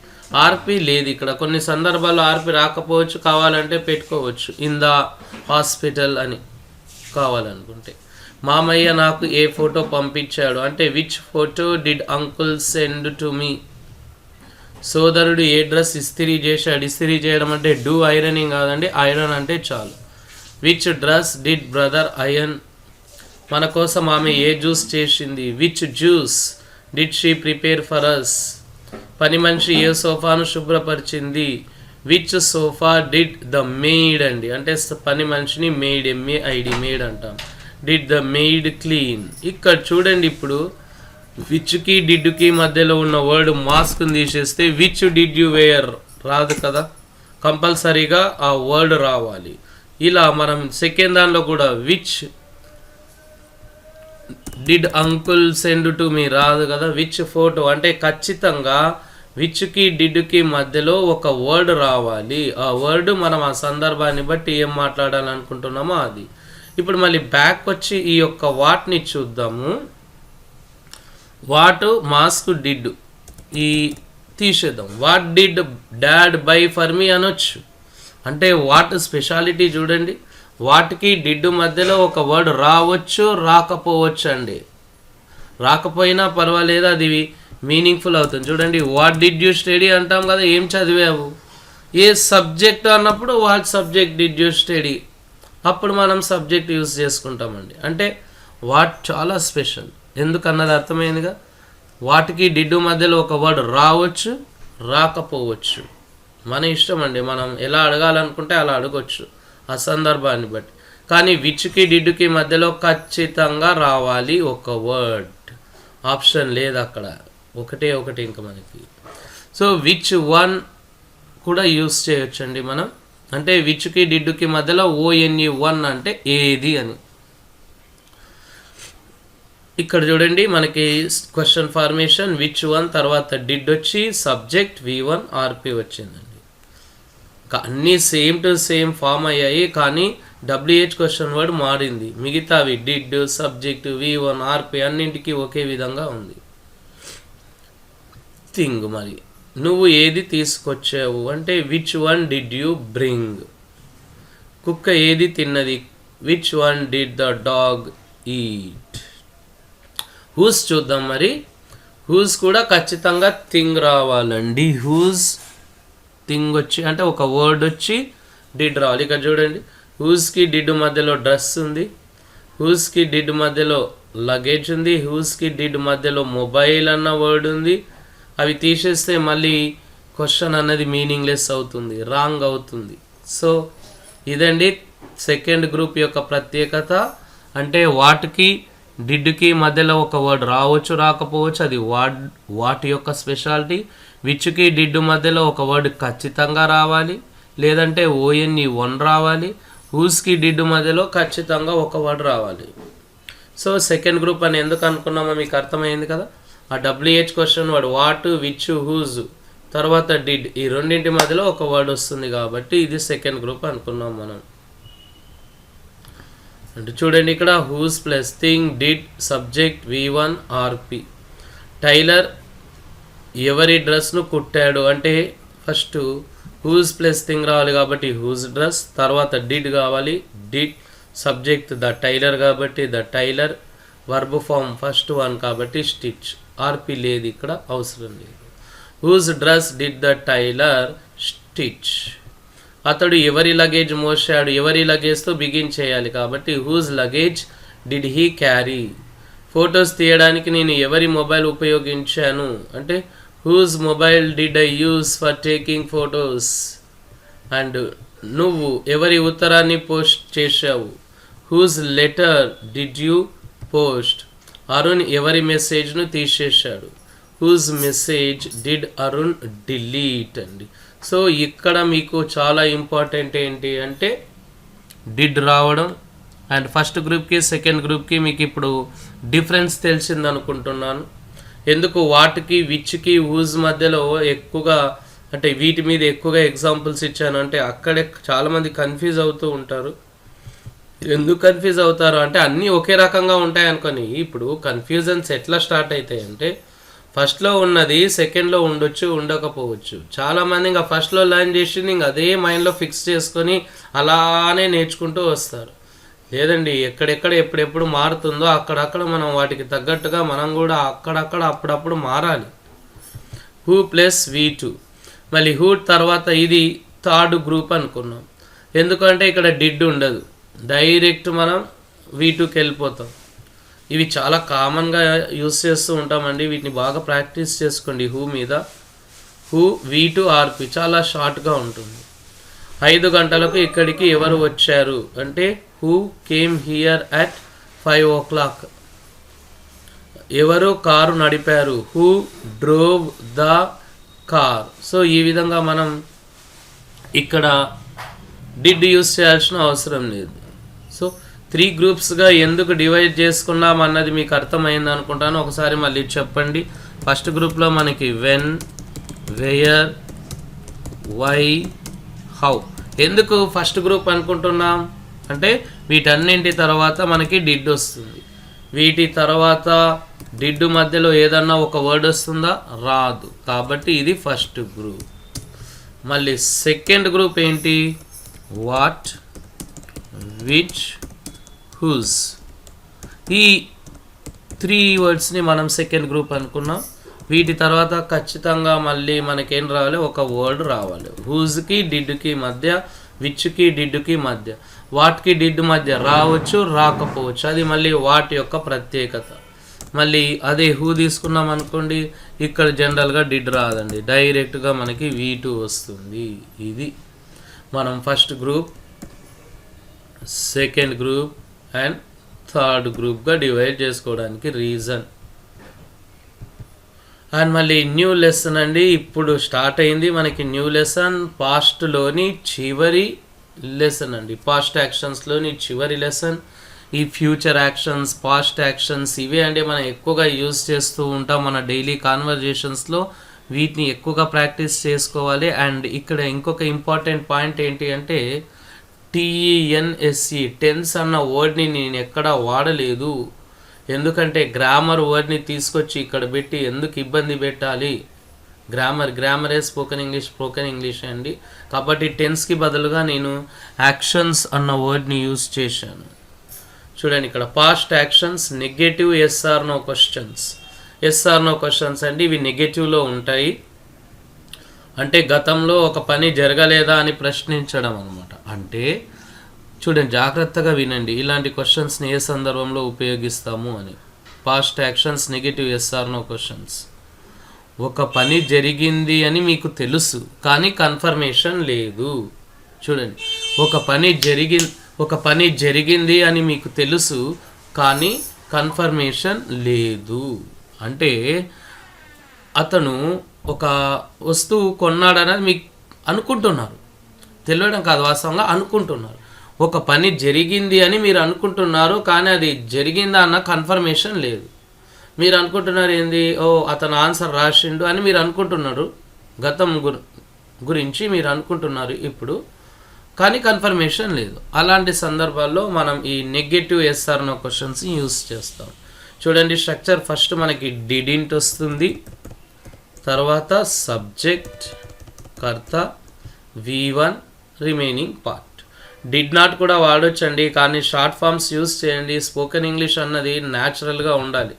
A: RP లేదు ఇక్కడ. కొన్ని సందర్భాల్లో RP రాకపోవచ్చు, కావాలంటే పెట్టుకోవచ్చు. ఇన్ ద హాస్పిటల్ అని కావాలనుకుంటే. మామయ్య నాకు ఏ ఫోటో పంపించాడు అంటే which photo did uncle send to me. సోదరుడు ఏ డ్రెస్ ఇస్త్రీ చేశాడు. ఇస్త్రీ చేయడం అంటే డూ ఐరనింగ్ కాదండి, ఐరన్ అంటే చాలు. Which dress did brother iron. మన కోసం ఆమె ఏ జ్యూస్ చేసింది. Which juice did she prepare for us. పని మనిషి ఏ సోఫాను శుభ్రపరిచింది. Which sofa did the maid అండి. అంటే పని మనిషిని మెయిడ్, MEID మెయిడ్ అంటాం. Did the maid clean. ఇక్కడ చూడండి, ఇప్పుడు విచ్కి డిడ్కి మధ్యలో ఉన్న వర్డ్ మాస్క్ని తీసేస్తే విచ్ డిడ్ యూ వేర్ రాదు కదా. కంపల్సరీగా ఆ వర్డ్ రావాలి. ఇలా మనం సెకండ్ దానిలో కూడా which did uncle send to me రాదు కదా. విచ్ ఫోటో అంటే ఖచ్చితంగా విచ్కి డిడ్కి మధ్యలో ఒక వర్డ్ రావాలి. ఆ వర్డ్ మనం ఆ సందర్భాన్ని బట్టి ఏం మాట్లాడాలనుకుంటున్నామో అది. ఇప్పుడు మళ్ళీ బ్యాక్ వచ్చి ఈ యొక్క వాట్ని చూద్దాము. వాట్ మాస్క్ డిడ్ ఈ తీసేద్దాం. What did dad by for me అనొచ్చు. అంటే వాట్ స్పెషాలిటీ చూడండి. వాటికి డిడ్ మధ్యలో ఒక వర్డ్ రావచ్చు, రాకపోవచ్చు అండి. రాకపోయినా పర్వాలేదు, అది మీనింగ్ఫుల్ అవుతుంది. చూడండి, వాట్ డిడ్ యూ స్టడీ అంటాం కదా, ఏం చదివావు. ఏ సబ్జెక్ట్ అన్నప్పుడు what subject did you study, అప్పుడు మనం సబ్జెక్ట్ యూజ్ చేసుకుంటామండి. అంటే వాట్ చాలా స్పెషల్. ఎందుకన్నది అర్థమైందిగా. వాటికి డిడ్ మధ్యలో ఒక వర్డ్ రావచ్చు, రాకపోవచ్చు, మన ఇష్టం అండి. మనం ఎలా అడగాలనుకుంటే అలా అడగొచ్చు ఆ సందర్భాన్ని బట్టి. కానీ విచ్కి డిడ్కి మధ్యలో ఖచ్చితంగా రావాలి ఒక వర్డ్. ఆప్షన్ లేదు అక్కడ, ఒకటే ఒకటి ఇంకా మనకి. సో విచ్ వన్ కూడా యూస్ చేయొచ్చండి మనం, అంటే విచ్కి డిడ్డుకి మధ్యలో ఓఎన్ఈ వన్ అంటే ఏది అని. ఇక్కడ చూడండి మనకి క్వశ్చన్ ఫార్మేషన్ విచ్ వన్ తర్వాత డిడ్ వచ్చి సబ్జెక్ట్ V1 RP వచ్చిందండి. అన్నీ సేమ్ టు సేమ్ ఫామ్ అయ్యాయి, కానీ WH క్వశ్చన్ వర్డ్ మారింది. మిగతావి డిడ్ సబ్జెక్ట్ V1 RP అన్నింటికి ఒకే విధంగా ఉంది. థింగ్ మరి నువ్వు ఏది తీసుకొచ్చావు అంటే which one did you bring. కుక్క ఏది తిన్నది, which one did the dog eat. Whose చూద్దాం మరి. హూస్ కూడా ఖచ్చితంగా థింగ్ రావాలండి. హూస్ థింగ్ వచ్చి అంటే ఒక వర్డ్ వచ్చి డిడ్ రావాలి. ఇక్కడ చూడండి హూస్కి డిడ్ మధ్యలో డ్రెస్ ఉంది, హూస్కి డిడ్ మధ్యలో లగేజ్ ఉంది, హూస్కి డిడ్ మధ్యలో మొబైల్ అన్న వర్డ్ ఉంది. అవి తీసేస్తే మళ్ళీ క్వశ్చన్ అన్నది మీనింగ్లెస్ అవుతుంది, రాంగ్ అవుతుంది. సో ఇదండి సెకండ్ గ్రూప్ యొక్క ప్రత్యేకత. అంటే వాటికి డిడ్కి మధ్యలో ఒక వర్డ్ రావచ్చు రాకపోవచ్చు, అది వాటి యొక్క స్పెషాలిటీ. విచ్కి డిడ్ మధ్యలో ఒక వర్డ్ ఖచ్చితంగా రావాలి, లేదంటే ఓఎన్ఈ వన్ రావాలి. హూస్కి డిడ్ మధ్యలో ఖచ్చితంగా ఒక వర్డ్ రావాలి. సో సెకండ్ గ్రూప్ అని ఎందుకు అనుకున్నామో మీకు అర్థమైంది కదా. ఆ WH question word what which whose తర్వాత డిడ్ ఈ రెండింటి మధ్యలో ఒక వర్డ్ వస్తుంది కాబట్టి ఇది సెకండ్ గ్రూప్ అనుకున్నాం మనం. అంటే చూడండి ఇక్కడ whose plus thing did subject V1 RP. Tailor ఎవరి డ్రెస్ను కుట్టాడు అంటే ఫస్ట్ హూస్ ప్లస్ థింగ్ రావాలి కాబట్టి హూస్ డ్రెస్, తర్వాత డిడ్ కావాలి, డిడ్ సబ్జెక్ట్ ద టైలర్ కాబట్టి the tailor, verb form first one కాబట్టి స్టిచ్. RP లేదు ఇక్కడ, అవసరం లేదు. Whose dress did the tailor stitch. అతడు ఎవరి లగేజ్ మోసాడు, ఎవరి లగేజ్తో బిగిన్ చేయాలి కాబట్టి whose luggage did he carry. Photos తీయడానికి నేను ఎవరి మొబైల్ ఉపయోగించాను అంటే whose mobile did I use for taking photos. And నువ్వు ఎవరి ఉత్తరాన్ని పోస్ట్ చేశావు, whose letter did you post. Arun ఎవరి మెసేజ్ను తీసేశాడు, whose message did Arun delete అండి. సో ఇక్కడ మీకు చాలా ఇంపార్టెంట్ ఏంటి అంటే డిడ్ రావడం. అండ్ ఫస్ట్ గ్రూప్కి సెకండ్ గ్రూప్కి మీకు ఇప్పుడు డిఫరెన్స్ తెలిసింది అనుకుంటున్నాను. ఎందుకు వాటికి విచ్కి హూజ్ మధ్యలో ఎక్కువగా అంటే వీటి మీద ఎక్కువగా ఎగ్జాంపుల్స్ ఇచ్చాను అంటే అక్కడే చాలామంది కన్ఫ్యూజ్ అవుతూ ఉంటారు. ఎందుకు కన్ఫ్యూజ్ అవుతారు అంటే అన్నీ ఒకే రకంగా ఉంటాయి అనుకొని. ఇప్పుడు కన్ఫ్యూజన్స్ ఎట్లా స్టార్ట్ అవుతాయి అంటే ఫస్ట్లో ఉన్నది సెకండ్లో ఉండొచ్చు ఉండకపోవచ్చు. చాలామంది ఇంకా ఫస్ట్లో లర్న్ చేసి ఇంకా అదే మైండ్లో ఫిక్స్ చేసుకొని అలానే నేర్చుకుంటూ వస్తారు. లేదండి, ఎక్కడెక్కడ ఎప్పుడెప్పుడు మారుతుందో అక్కడక్కడ మనం వాటికి తగ్గట్టుగా మనం కూడా అక్కడక్కడ అప్పుడప్పుడు మారాలి. హూ ప్లస్ V2 మళ్ళీ హూ తర్వాత ఇది థర్డ్ గ్రూప్ అనుకున్నాం. ఎందుకంటే ఇక్కడ డిడ్ ఉండదు, డైరెక్ట్ మనం V2కి వెళ్ళిపోతాం. ఇవి చాలా కామన్గా యూస్ చేస్తూ ఉంటామండి, వీటిని బాగా ప్రాక్టీస్ చేసుకోండి. హూ మీద హూ V2 RP చాలా షార్ట్గా ఉంటుంది. 5 గంటలకు ఇక్కడికి ఎవరు వచ్చారు అంటే who came here at 5 o'clock. ఎవరు కారు నడిపారు, who drove the car. So ఈ విధంగా మనం ఇక్కడ డిడ్ యూస్ చేయాల్సిన అవసరం లేదు. సో 3 గ్రూప్స్గా ఎందుకు డివైడ్ చేసుకున్నాం అన్నది మీకు అర్థమైంది అనుకుంటాను. ఒకసారి మళ్ళీ చెప్పండి. ఫస్ట్ గ్రూప్లో మనకి వెన్, వేర్, వై, హౌ. ఎందుకు ఫస్ట్ గ్రూప్ అనుకుంటున్నాం అంటే వీటన్నింటి తర్వాత మనకి డిడ్ వస్తుంది. వీటి తర్వాత డిడ్ మధ్యలో ఏదన్నా ఒక వర్డ్ వస్తుందా, రాదు. కాబట్టి ఇది ఫస్ట్ గ్రూప్. మళ్ళీ సెకండ్ గ్రూప్ ఏంటి, వాట్, విచ్, హూస్. ఈ 3 వర్డ్స్ని మనం సెకండ్ గ్రూప్ అనుకున్నాం. వీటి తర్వాత ఖచ్చితంగా మళ్ళీ మనకేం రావాలి, ఒక వర్డ్ రావాలి. హూజ్కి డిడ్కి మధ్య, విచ్కి డిడ్కి మధ్య, వాట్కి డిడ్ మధ్య రావచ్చు రాకపోవచ్చు, అది మళ్ళీ వాటి యొక్క ప్రత్యేకత. మళ్ళీ అదే హూ తీసుకున్నాం అనుకోండి, ఇక్కడ జనరల్గా డిడ్ రాదండి, డైరెక్ట్గా మనకి V2 వస్తుంది. ఇది మనం first group, second group and third గ్రూప్గా డివైడ్ చేసుకోవడానికి రీజన్. అండ్ మళ్ళీ న్యూ లెసన్ అండి, ఇప్పుడు స్టార్ట్ అయింది మనకి న్యూ లెసన్, పాస్ట్లోని చివరి లెసన్ అండి, పాస్ట్ యాక్షన్స్లోని చివరి లెసన్. ఈ ఫ్యూచర్ యాక్షన్స్, పాస్ట్ యాక్షన్స్ ఇవే అండి మనం ఎక్కువగా యూజ్ చేస్తూ ఉంటాం మన డైలీ కాన్వర్జేషన్స్లో. వీటిని ఎక్కువగా ప్రాక్టీస్ చేసుకోవాలి. అండ్ ఇక్కడ ఇంకొక ఇంపార్టెంట్ పాయింట్ ఏంటి అంటే TENSE, టెన్స్ అన్న వర్డ్ని నేను ఎక్కడా వాడలేదు. ఎందుకంటే గ్రామర్ వర్డ్ని తీసుకొచ్చి ఇక్కడ పెట్టి ఎందుకు ఇబ్బంది పెట్టాలి. గ్రామరే స్పోకెన్ ఇంగ్లీష్ అండి. కాబట్టి టెన్స్కి బదులుగా నేను యాక్షన్స్ అన్న వర్డ్ని యూజ్ చేశాను. చూడండి ఇక్కడ పాస్ట్ యాక్షన్స్, నెగటివ్ ఎస్ఆర్నో క్వశ్చన్స్ అండి. ఇవి నెగటివ్లో ఉంటాయి. అంటే గతంలో ఒక పని జరగలేదా అని ప్రశ్నించడం అనమాట. అంటే చూడండి, జాగ్రత్తగా వినండి, ఇలాంటి క్వశ్చన్స్ని ఏ సందర్భంలో ఉపయోగిస్తాము అని. పాస్ట్ యాక్షన్స్, నెగటివ్ ఎస్ఆర్నో క్వశ్చన్స్. ఒక పని జరిగింది అని మీకు తెలుసు కానీ కన్ఫర్మేషన్ లేదు. చూడండి, ఒక పని జరిగింది అని మీకు తెలుసు కానీ కన్ఫర్మేషన్ లేదు. అంటే అతను ఒక వస్తువు కొన్నాడని మీకు అనుకుంటున్నారు, తెలియడం కాదు, వాస్తవంగా అనుకుంటున్నారు. ఒక పని జరిగింది అని మీరు అనుకుంటున్నారు కానీ అది జరిగిందా అన్న కన్ఫర్మేషన్ లేదు. మీరు అనుకుంటున్నారు ఏంది, అతను ఆన్సర్ రాసిండు అని మీరు అనుకుంటున్నారు, గతం గురించి మీరు అనుకుంటున్నారు ఇప్పుడు, కానీ కన్ఫర్మేషన్ లేదు. అలాంటి సందర్భాల్లో మనం ఈ నెగటివ్ ఎస్ఆర్నో క్వశ్చన్స్ యూస్ చేస్తాం. చూడండి స్ట్రక్చర్, ఫస్ట్ మనకి డిడింట్ వస్తుంది, తర్వాత సబ్జెక్ట్, కర్త, V1 remaining part. Did not కూడా వాడొచ్చండి, కానీ షార్ట్ ఫామ్స్ యూస్ చేయండి. స్పోకెన్ ఇంగ్లీష్ అన్నది న్యాచురల్గా ఉండాలి.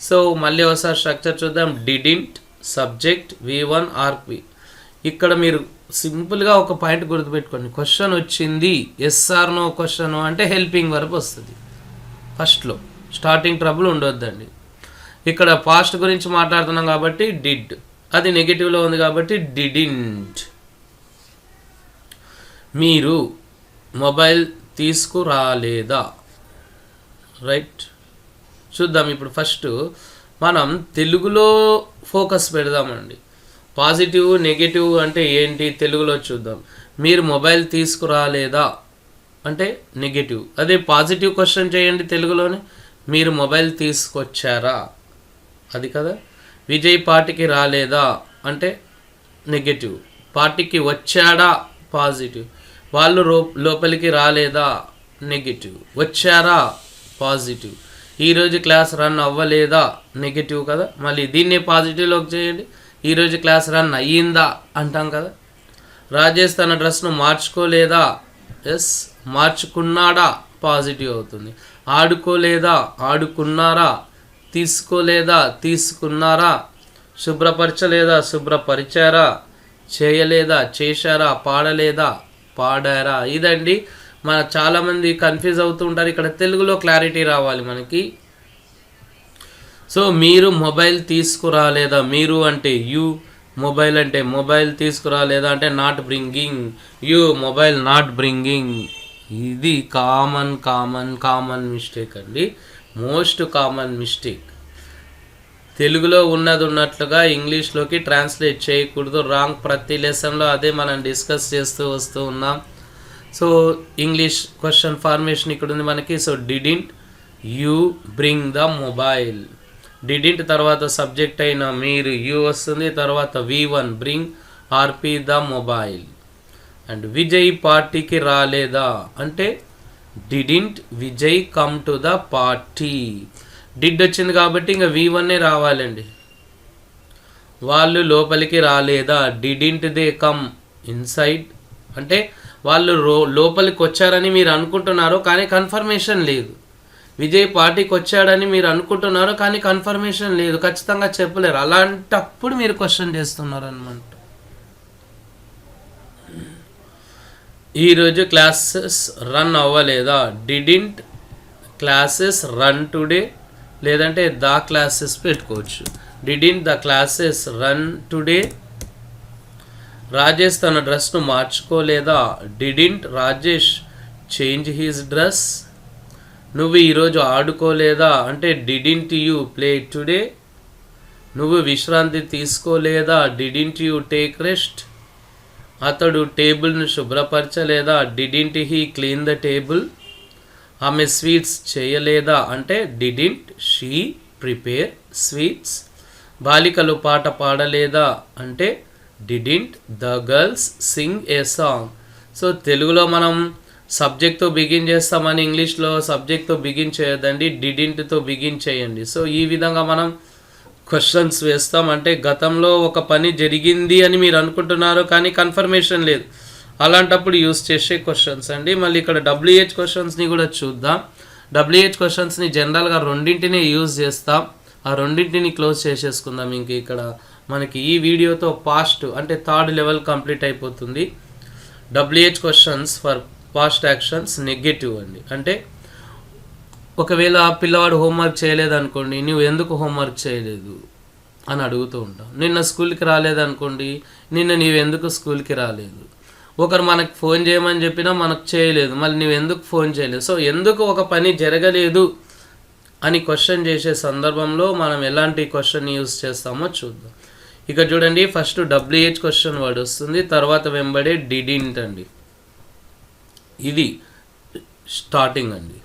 A: సో మళ్ళీ ఒకసారి స్ట్రక్చర్ చూద్దాం. Didn't, subject, V1 RP. ఇక్కడ మీరు సింపుల్గా ఒక పాయింట్ గుర్తుపెట్టుకోండి, క్వశ్చన్ వచ్చింది ఎస్ఆర్నో క్వశ్చన్ అంటే హెల్పింగ్ వర్బ్ వస్తుంది ఫస్ట్లో. స్టార్టింగ్ ట్రబుల్ ఉండొద్దండి. ఇక్కడ పాస్ట్ గురించి మాట్లాడుతున్నాం కాబట్టి డిడ్, అది నెగిటివ్లో ఉంది కాబట్టి డిడింట్. మీరు మొబైల్ తీసుకురాలేదా, రైట్. చూద్దాం ఇప్పుడు ఫస్ట్ మనం తెలుగులో ఫోకస్ పెడదామండి. పాజిటివ్ నెగిటివ్ అంటే ఏంటి తెలుగులో చూద్దాం. మీరు మొబైల్ తీసుకురాలేదా అంటే నెగిటివ్. అదే పాజిటివ్ క్వశ్చన్ చేయండి తెలుగులోనే, మీరు మొబైల్ తీసుకొచ్చారా, అది కదా. విజయ్ పార్టీకి రాలేదా అంటే నెగిటివ్, పార్టీకి వచ్చాడా పాజిటివ్. వాళ్ళు లోపలికి రాలేదా నెగిటివ్, వచ్చారా పాజిటివ్. ఈరోజు క్లాస్ రన్ అవ్వలేదా నెగిటివ్ కదా. మళ్ళీ దీన్నే పాజిటివ్లోకి చేయండి, ఈరోజు క్లాస్ రన్ అయ్యిందా అంటాం కదా. రాజేష్ తన డ్రెస్ను మార్చుకోలేదా, ఎస్ మార్చుకున్నాడా పాజిటివ్ అవుతుంది. ఆడుకోలేదా ఆడుకున్నారా, తీసుకోలేదా తీసుకున్నారా, శుభ్రపరచలేదా శుభ్రపరిచారా, చేయలేదా చేశారా, పాడలేదా పాడారా. ఇదండి మన చాలామంది కన్ఫ్యూజ్ అవుతూ ఉంటారు. ఇక్కడ తెలుగులో క్లారిటీ రావాలి మనకి. సో మీరు మొబైల్ తీసుకురాలేదా, మీరు అంటే యూ, మొబైల్ అంటే మొబైల్, తీసుకురాలేదా అంటే not bringing, you mobile not bringing. ఇది కామన్ మిస్టేక్ అండి, మోస్ట్ కామన్ మిస్టేక్. తెలుగులో ఉన్నది ఉన్నట్లుగా ఇంగ్లీష్లోకి ట్రాన్స్లేట్ చేయకూడదు, రాంగ్. ప్రతి లెసన్లో అదే మనం డిస్కస్ చేస్తూ వస్తూ ఉన్నాం. సో ఇంగ్లీష్ క్వశ్చన్ ఫార్మేషన్ ఇక్కడ ఉంది మనకి. So didn't you bring the mobile. Didn't తర్వాత సబ్జెక్ట్ అయిన మీరు యూ వస్తుంది, తర్వాత V1 bring RP the mobile. And Vijay పార్టీకి రాలేదా అంటే didn't Vijay come to the party. Did వచ్చింది కాబట్టి ఇంకా V1 రావాలండి. వాళ్ళు లోపలికి రాలేదా, డిడింట్ దే కమ్ ఇన్సైడ్ అంటే వాళ్ళు లోపలికి వచ్చారని మీరు అనుకుంటున్నారు కానీ కన్ఫర్మేషన్ లేదు. విజయ్ పార్టీకి వచ్చాడని మీరు అనుకుంటున్నారు కానీ కన్ఫర్మేషన్ లేదు, ఖచ్చితంగా చెప్పలేరు. అలాంటప్పుడు మీరు క్వశ్చన్ చేస్తున్నారు అన్నమాట. ఈరోజు క్లాసెస్ రన్ అవ్వలేదా, డిడింట్ క్లాసెస్ రన్ టుడే, లేదంటే ద క్లాసెస్ పెట్టుకోవచ్చు. Didn't the classes run today. Rajesh తన డ్రెస్ను మార్చుకోలేదా, didn't Rajesh change his dress. నువ్వు ఈరోజు ఆడుకోలేదా అంటే డిడింట్ యూ ప్లే టుడే. నువ్వు విశ్రాంతి తీసుకోలేదా, డిడింట్ యూ టేక్ రెస్ట్. అతడు టేబుల్ను శుభ్రపరచలేదా, didn't he clean the table. ఆమె స్వీట్స్ చేయలేదా అంటే డిడింట్ షీ ప్రిపేర్ స్వీట్స్. బాలికలు పాట పాడలేదా అంటే didn't the girls Singh A song. So తెలుగులో మనం సబ్జెక్ట్తో బిగిన్ చేస్తామని, ఇంగ్లీష్లో సబ్జెక్ట్తో బిగిన్ చేయొద్దండి, డిడింట్తో బిగిన్ చేయండి. సో ఈ విధంగా మనం క్వశ్చన్స్ వేస్తాం. అంటే గతంలో ఒక పని జరిగింది అని మీరు అనుకుంటున్నారు కానీ కన్ఫర్మేషన్ లేదు, అలాంటప్పుడు యూస్ చేసే క్వశ్చన్స్ అండి. మళ్ళీ ఇక్కడ WH క్వశ్చన్స్ని కూడా చూద్దాం. WH క్వశ్చన్స్ని జనరల్గా రెండింటిని యూజ్ చేస్తాం. ఆ రెండింటిని క్లోజ్ చేసేసుకుందాం. ఇంక ఇక్కడ మనకి ఈ వీడియోతో పాస్ట్ అంటే థర్డ్ లెవెల్ కంప్లీట్ అయిపోతుంది. WH questions for past actions negative అండి. అంటే ఒకవేళ పిల్లవాడు హోంవర్క్ చేయలేదనుకోండి, నువ్వు ఎందుకు హోంవర్క్ చేయలేదు అని అడుగుతూ ఉంటాం. నిన్న స్కూల్కి రాలేదనుకోండి, నిన్న నీవెందుకు స్కూల్కి రాలేదు. ఒకరు మనకు ఫోన్ చేయమని చెప్పినా మనకు చేయలేదు, మళ్ళీ నువ్వు ఎందుకు ఫోన్ చేయలేదు. సో ఎందుకు ఒక పని జరగలేదు అని క్వశ్చన్ చేసే సందర్భంలో మనం ఎలాంటి క్వశ్చన్ యూజ్ చేస్తామో చూద్దాం. ఇక చూడండి, ఫస్ట్ WH క్వశ్చన్ వర్డ్ వస్తుంది, తర్వాత వెంబడే డిడింట్ అండి. ఇది స్టార్టింగ్ అండి.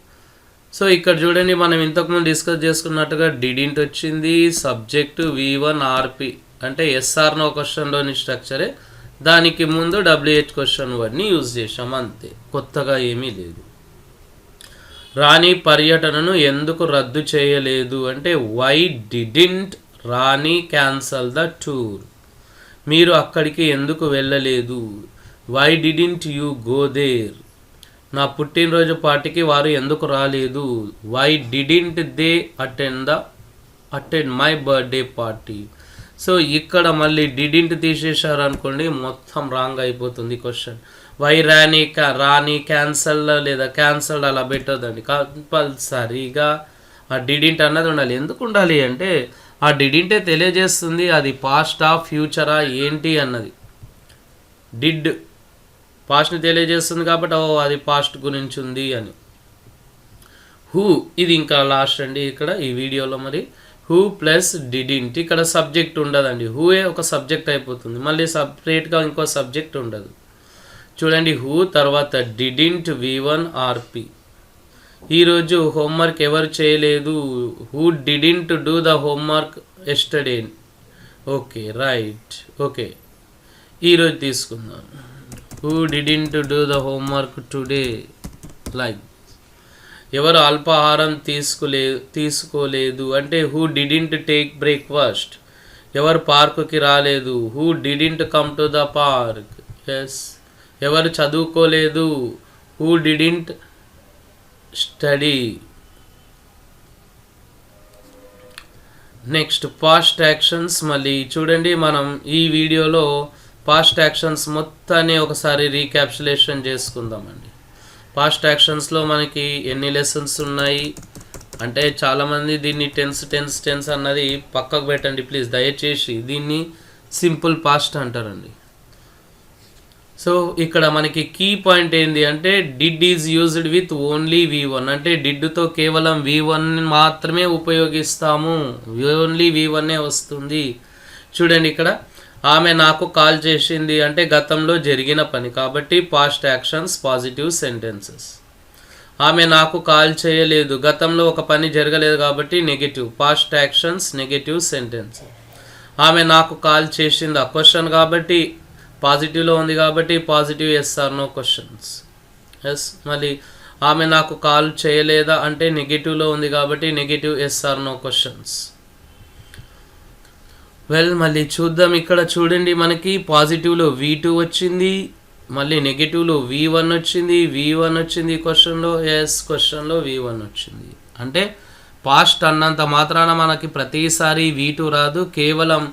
A: సో ఇక్కడ చూడండి, మనం ఇంతకుముందు డిస్కస్ చేసుకున్నట్టుగా డిడింట్ వచ్చింది, సబ్జెక్టు V1 RP అంటే SR నో క్వశ్చన్లోని స్ట్రక్చరే. దానికి ముందు WH క్వశ్చన్ వర్డ్ని యూజ్ చేసాం, అంతే, కొత్తగా ఏమీ లేదు. రాణి పర్యటనను ఎందుకు రద్దు చేయలేదు అంటే why didn't Rani cancel the tour. మీరు అక్కడికి ఎందుకు వెళ్ళలేదు, why didn't you go there. నా పుట్టినరోజు పార్టీకి వారు ఎందుకు రాలేదు, why didn't they attend my birthday party. So ఇక్కడ మళ్ళీ డిడింట్ తీసేశారు అనుకోండి, మొత్తం రాంగ్ అయిపోతుంది క్వశ్చన్. వై రాణి క్యాన్సల్ లేదా క్యాన్సల్డ్ అలా పెట్టొద్దండి, కంపల్సరీగా ఆ డిడింట్ అన్నది ఉండాలి. ఎందుకు ఉండాలి అంటే ఆ డిడింటే తెలియజేస్తుంది అది పాస్టా ఫ్యూచరా ఏంటి అన్నది. డిడ్ పాస్ట్ని తెలియజేస్తుంది కాబట్టి అది పాస్ట్ గురించి ఉంది అని. హూ ఇది ఇంకా లాస్ట్ అండి ఇక్కడ ఈ వీడియోలో. మరి హూ ప్లస్ డిడింట్, ఇక్కడ సబ్జెక్ట్ ఉండదండి, హూయే ఒక సబ్జెక్ట్ అయిపోతుంది, మళ్ళీ సపరేట్గా ఇంకో సబ్జెక్ట్ ఉండదు. చూడండి, హూ తర్వాత డిడింట్ V1 RP. ఈరోజు హోంవర్క్ ఎవరు చేయలేదు, who didn't do the homework yesterday. Okay right, okay ఈరోజు తీసుకుందాం. Who didn't do the homework today. Like ఎవరు అల్పాహారం తీసుకోలేదు అంటే హూ డిడింట్ టేక్ బ్రేక్ఫాస్ట్. ఎవరు పార్కుకి రాలేదు, who didn't come to the park. Yes. ఎవరు చదువుకోలేదు, who didn't study. Next past actions. మళ్ళీ చూడండి, మనం ఈ వీడియోలో పాస్ట్ యాక్షన్స్ మొత్తాన్ని ఒకసారి రీక్యాప్సులేషన్ చేసుకుందామండి. పాస్ట్ యాక్షన్స్లో మనకి ఎన్ని లెసన్స్ ఉన్నాయి అంటే చాలామంది దీన్ని టెన్స్ అన్నది పక్కకు పెట్టండి ప్లీజ్ దయచేసి, దీన్ని సింపుల్ పాస్ట్ అంటారండి. సో ఇక్కడ మనకి కీ పాయింట్ ఏంటి అంటే did is used with only V1 అంటే డిడ్తో కేవలం V1 మాత్రమే ఉపయోగిస్తాము, ఓన్లీ V1 వస్తుంది. చూడండి ఇక్కడ ఆమె నాకు కాల్ చేసింది అంటే గతంలో జరిగిన పని కాబట్టి పాస్ట్ యాక్షన్స్ పాజిటివ్ సెంటెన్సెస్. ఆమె నాకు కాల్ చేయలేదు, గతంలో ఒక పని జరగలేదు కాబట్టి negative, past actions negative sentence. ఆమె నాకు కాల్ చేసిందా క్వశ్చన్ కాబట్టి పాజిటివ్లో ఉంది కాబట్టి positive SR no questions. Yes. మళ్ళీ ఆమె నాకు కాల్ చేయలేదా అంటే నెగిటివ్లో ఉంది కాబట్టి negative SR no questions. Well మళ్ళీ చూద్దాం, ఇక్కడ చూడండి మనకి పాజిటివ్లో V2 వచ్చింది, మళ్ళీ నెగిటివ్లో V1 వచ్చింది క్వశ్చన్లో. ఎస్, క్వశ్చన్లో V1 వచ్చింది. అంటే పాస్ట్ అన్నంత మాత్రాన మనకి ప్రతిసారి V2 రాదు, కేవలం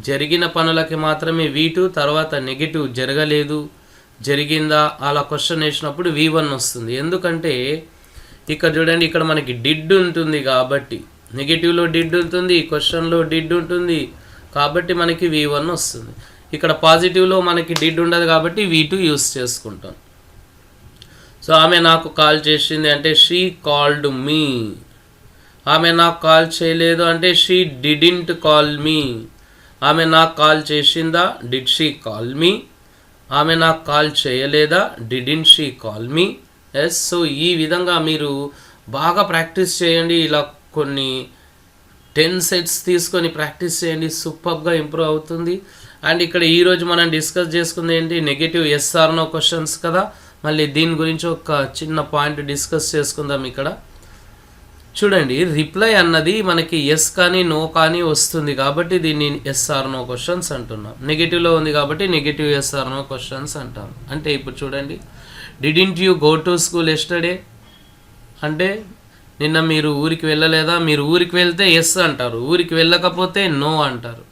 A: జరిగిన పనులకి మాత్రమే V2, తర్వాత నెగిటివ్ జరగలేదు జరిగిందా అలా క్వశ్చన్ వేసినప్పుడు V1 వస్తుంది. ఎందుకంటే ఇక్కడ చూడండి, ఇక్కడ మనకి డిడ్ ఉంటుంది కాబట్టి నెగిటివ్లో డిడ్ ఉంటుంది, క్వశ్చన్లో డిడ్ ఉంటుంది కాబట్టి మనకి V1 వస్తుంది. ఇక్కడ పాజిటివ్లో మనకి డిడ్ ఉండదు కాబట్టి V2 యూస్ చేసుకుంటాం. సో ఆమె నాకు కాల్ చేసింది అంటే షీ కాల్డ్ మీ. ఆమె నాకు కాల్ చేయలేదు అంటే షీ డిడింట్ కాల్ మీ. ఆమె నాకు కాల్ చేసిందా, డిడ్ షీ కాల్ మీ. ఆమె నాకు కాల్ చేయలేదా, didn't she call me. Yes. So ఈ విధంగా మీరు బాగా ప్రాక్టీస్ చేయండి. ఇలా కొన్ని 10 సెట్స్ తీసుకొని ప్రాక్టీస్ చేయండి, సూపర్గా ఇంప్రూవ్ అవుతుంది. అండ్ ఇక్కడ ఈరోజు మనం డిస్కస్ చేసుకుంది ఏంటి, negative S are no questions కదా. మళ్ళీ దీని గురించి ఒక చిన్న పాయింట్ డిస్కస్ చేసుకుందాం. ఇక్కడ చూడండి, రిప్లై అన్నది మనకి ఎస్ కానీ నో కానీ వస్తుంది కాబట్టి దీన్ని ఎస్ ఆర్ నో క్వశ్చన్స్ అంటున్నాం. నెగిటివ్లో ఉంది కాబట్టి negative S are no questions అంటాం. అంటే ఇప్పుడు చూడండి, didn't you go to school yesterday అంటే నిన్న మీరు ఊరికి వెళ్ళలేదా. మీరు ఊరికి వెళ్తే ఎస్ అంటారు, ఊరికి వెళ్ళకపోతే నో అంటారు.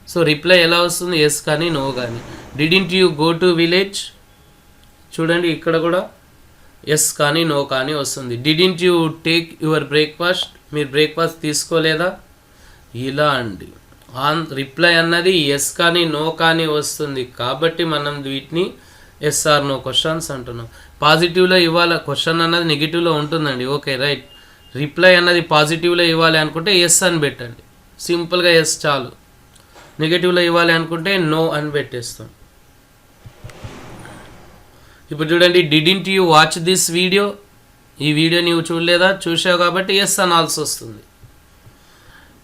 A: సో రిప్లై ఎలా వస్తుంది, ఎస్ కానీ నో కానీ. Didn't you go to village చూడండి, ఇక్కడ కూడా ఎస్ కానీ నో కానీ వస్తుంది. Didn't you take your breakfast మీరు బ్రేక్ఫాస్ట్ తీసుకోలేదా. ఇలా అండి రిప్లై అన్నది ఎస్ కానీ నో కానీ వస్తుంది కాబట్టి మనం వీటిని ఎస్ ఆర్ నో క్వశ్చన్స్ అంటున్నాం. పాజిటివ్లో ఇవ్వాలి, క్వశ్చన్ అన్నది నెగిటివ్లో ఉంటుందండి. Okay right. రిప్లై అన్నది పాజిటివ్లో ఇవ్వాలి అనుకుంటే ఎస్ అని పెట్టండి, సింపుల్గా ఎస్ చాలు. నెగిటివ్లో ఇవ్వాలి అనుకుంటే నో అని పెట్టేస్తాం. ఇప్పుడు చూడండి, didn't you watch this video ఈ వీడియో నీవు చూడలేదా, చూసావు కాబట్టి ఎస్ అనాల్సి వస్తుంది.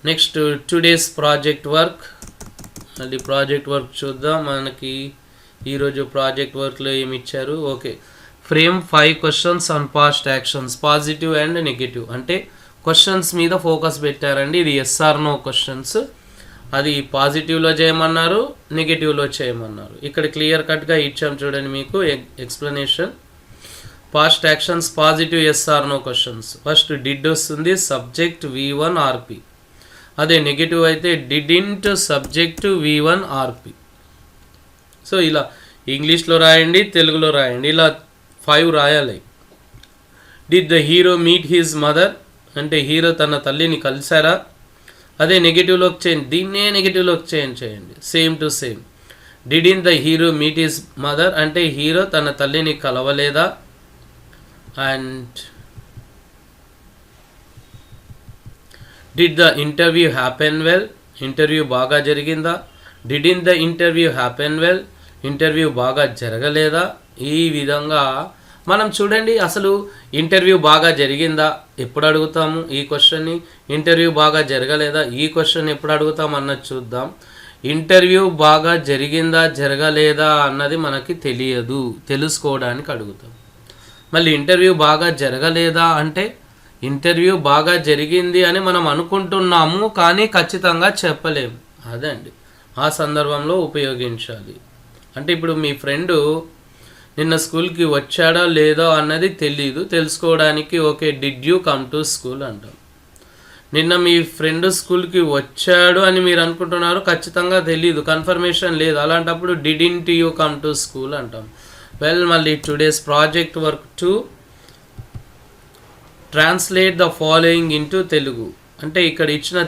A: Next today's project work. మళ్ళీ ప్రాజెక్ట్ వర్క్ చూద్దాం. మనకి ఈరోజు ప్రాజెక్ట్ వర్క్లో ఏమి ఇచ్చారు. Okay, frame 5 questions on past actions positive and negative. అంటే క్వశ్చన్స్ మీద ఫోకస్ పెట్టారండి. ఇది ఎస్ ఆర్ నో క్వశ్చన్స్. అది పాజిటివ్లో చేయమన్నారు, నెగిటివ్లో చేయమన్నారు. ఇక్కడ క్లియర్ కట్గా ఇచ్చాం చూడండి మీకు explanation. Past actions positive yes are no questions. First did వస్తుంది, సబ్జెక్ట్ V1 RP. అదే నెగిటివ్ అయితే didn't subject V1 RP. So ఇలా ఇంగ్లీష్లో రాయండి, తెలుగులో రాయండి, ఇలా 5 రాయాలి. Did the hero meet his mother అంటే హీరో తన తల్లిని కలిసారా. అదే నెగిటివ్లోకి చేయండి, దీన్నే నెగిటివ్లోకి చేయండి, same to same. Didn't the hero meet his mother అంటే హీరో తన తల్లిని కలవలేదా. And did the interview happen well interview బాగా జరిగిందా. Didn't the interview happen well interview బాగా జరగలేదా. ఈ విధంగా మనం చూడండి, అసలు ఇంటర్వ్యూ బాగా జరిగిందా ఎప్పుడు అడుగుతాము ఈ క్వశ్చన్ని, ఇంటర్వ్యూ బాగా జరగలేదా ఈ క్వశ్చన్ ఎప్పుడు అడుగుతాం అన్నది చూద్దాం. ఇంటర్వ్యూ బాగా జరిగిందా జరగలేదా అన్నది మనకి తెలియదు, తెలుసుకోవడానికి అడుగుతాం. మళ్ళీ ఇంటర్వ్యూ బాగా జరగలేదా అంటే ఇంటర్వ్యూ బాగా జరిగింది అని మనం అనుకుంటున్నాము కానీ ఖచ్చితంగా చెప్పలేము. అదండి ఆ సందర్భంలో ఉపయోగించాలి. అంటే ఇప్పుడు మీ ఫ్రెండు నిన్న స్కూల్కి వచ్చాడో లేదో అన్నది తెలీదు, తెలుసుకోవడానికి okay did you come to school అంటాం. నిన్న మీ ఫ్రెండ్ స్కూల్కి వచ్చాడు అని మీరు అనుకుంటున్నారు, ఖచ్చితంగా తెలీదు, కన్ఫర్మేషన్ లేదు. అలాంటప్పుడు didn't you come to school అంటాం. వెల్, మళ్ళీ today's project work 2 translate the following into Telugu. అంటే ఇక్కడ ఇచ్చిన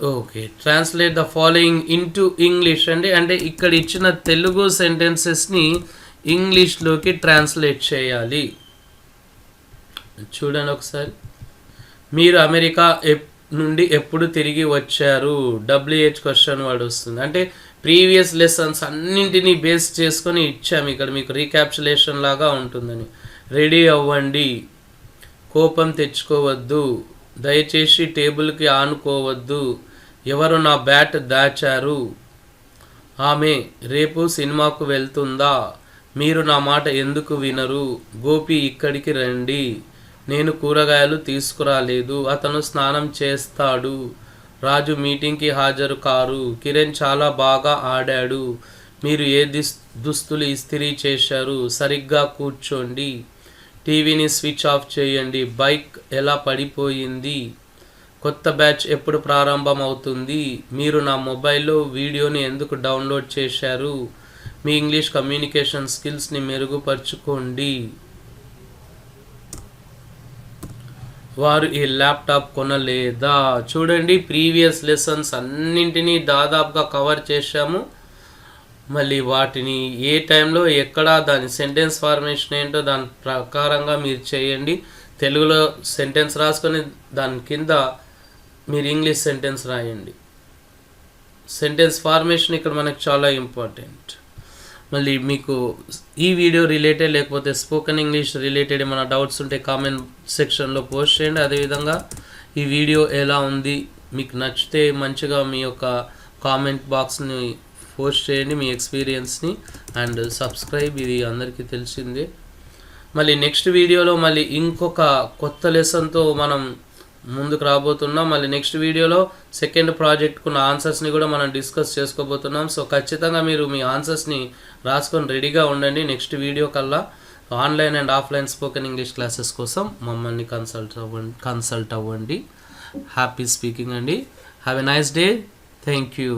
A: okay translate the following into English అండి. అంటే ఇక్కడ ఇచ్చిన తెలుగు సెంటెన్సెస్ని ఇంగ్లీష్లోకి ట్రాన్స్లేట్ చేయాలి. చూడండి ఒకసారి. మీరు అమెరికా నుండి ఎప్పుడు తిరిగి వచ్చారు, WH క్వశ్చన్ వర్డ్ వస్తుంది. అంటే ప్రీవియస్ లెసన్స్ అన్నింటినీ బేస్ చేసుకొని ఇచ్చాము ఇక్కడ మీకు రీక్యాప్చులేషన్ లాగా ఉంటుందని. రెడీ అవ్వండి, కోపం తెచ్చుకోవద్దు, దయచేసి టేబుల్కి ఆనుకోవద్దు, ఎవరు నా బ్యాట్ దాచారు, ఆమె రేపు సినిమాకు వెళ్తుందా, మీరు నా మాట ఎందుకు వినరు, గోపి ఇక్కడికి రండి, నేను కూరగాయలు తీసుకురాలేదు, అతను స్నానం చేస్తాడు, రాజు మీటింగ్కి హాజరు కారు, కిరణ్ చాలా బాగా ఆడాడు, మీరు ఏ దుస్తులు ఇస్త్రీ చేశారు, సరిగ్గా కూర్చోండి, టీవీని స్విచ్ ఆఫ్ చేయండి, బైక్ ఎలా పడిపోయింది, కొత్త బ్యాచ్ ఎప్పుడు ప్రారంభం అవుతుంది, మీరు నా మొబైల్లో వీడియోని ఎందుకు డౌన్లోడ్ చేశారు, మీ ఇంగ్లీష్ కమ్యూనికేషన్ స్కిల్స్ని మెరుగుపరుచుకోండి, వారు ఈ ల్యాప్టాప్ కొనలేదా. చూడండి, ప్రీవియస్ లెసన్స్ అన్నింటినీ దాదాపుగా కవర్ చేశాము. మళ్ళీ వాటిని ఏ టైంలో ఎక్కడ దాని సెంటెన్స్ ఫార్మేషన్ ఏంటో దాని ప్రకారంగా మీరు చేయండి. తెలుగులో సెంటెన్స్ రాసుకొని దాని కింద మీరు ఇంగ్లీష్ సెంటెన్స్ రాయండి. సెంటెన్స్ ఫార్మేషన్ ఇక్కడ మనకు చాలా ఇంపార్టెంట్. మళ్ళీ మీకు ఈ వీడియో రిలేటెడ్ లేకపోతే స్పోకెన్ ఇంగ్లీష్ రిలేటెడ్ ఏమైనా డౌట్స్ ఉంటే కామెంట్ సెక్షన్లో పోస్ట్ చేయండి. అదేవిధంగా ఈ వీడియో ఎలా ఉంది, మీకు నచ్చితే మంచిగా మీ యొక్క కామెంట్ బాక్స్ని పోస్ట్ చేయండి మీ ఎక్స్పీరియన్స్ని. అండ్ సబ్స్క్రైబ్, ఇది అందరికీ తెలిసిందే. మళ్ళీ నెక్స్ట్ వీడియోలో మళ్ళీ ఇంకొక కొత్త లెసన్తో మనం ముందుకు రాబోతున్నాం. మళ్ళీ నెక్స్ట్ వీడియోలో సెకండ్ ప్రాజెక్ట్కున్న ఆన్సర్స్ని కూడా మనం డిస్కస్ చేసుకోబోతున్నాం. సో ఖచ్చితంగా మీరు మీ ఆన్సర్స్ని రాసుకొని రెడీగా ఉండండి. నెక్స్ట్ వీడియో కల్లా online and offline spoken English classes కోసం మమ్మల్ని కన్సల్ట్ అవ్వండి. హ్యాపీ స్పీకింగ్ అండి. Have a nice day. Thank you.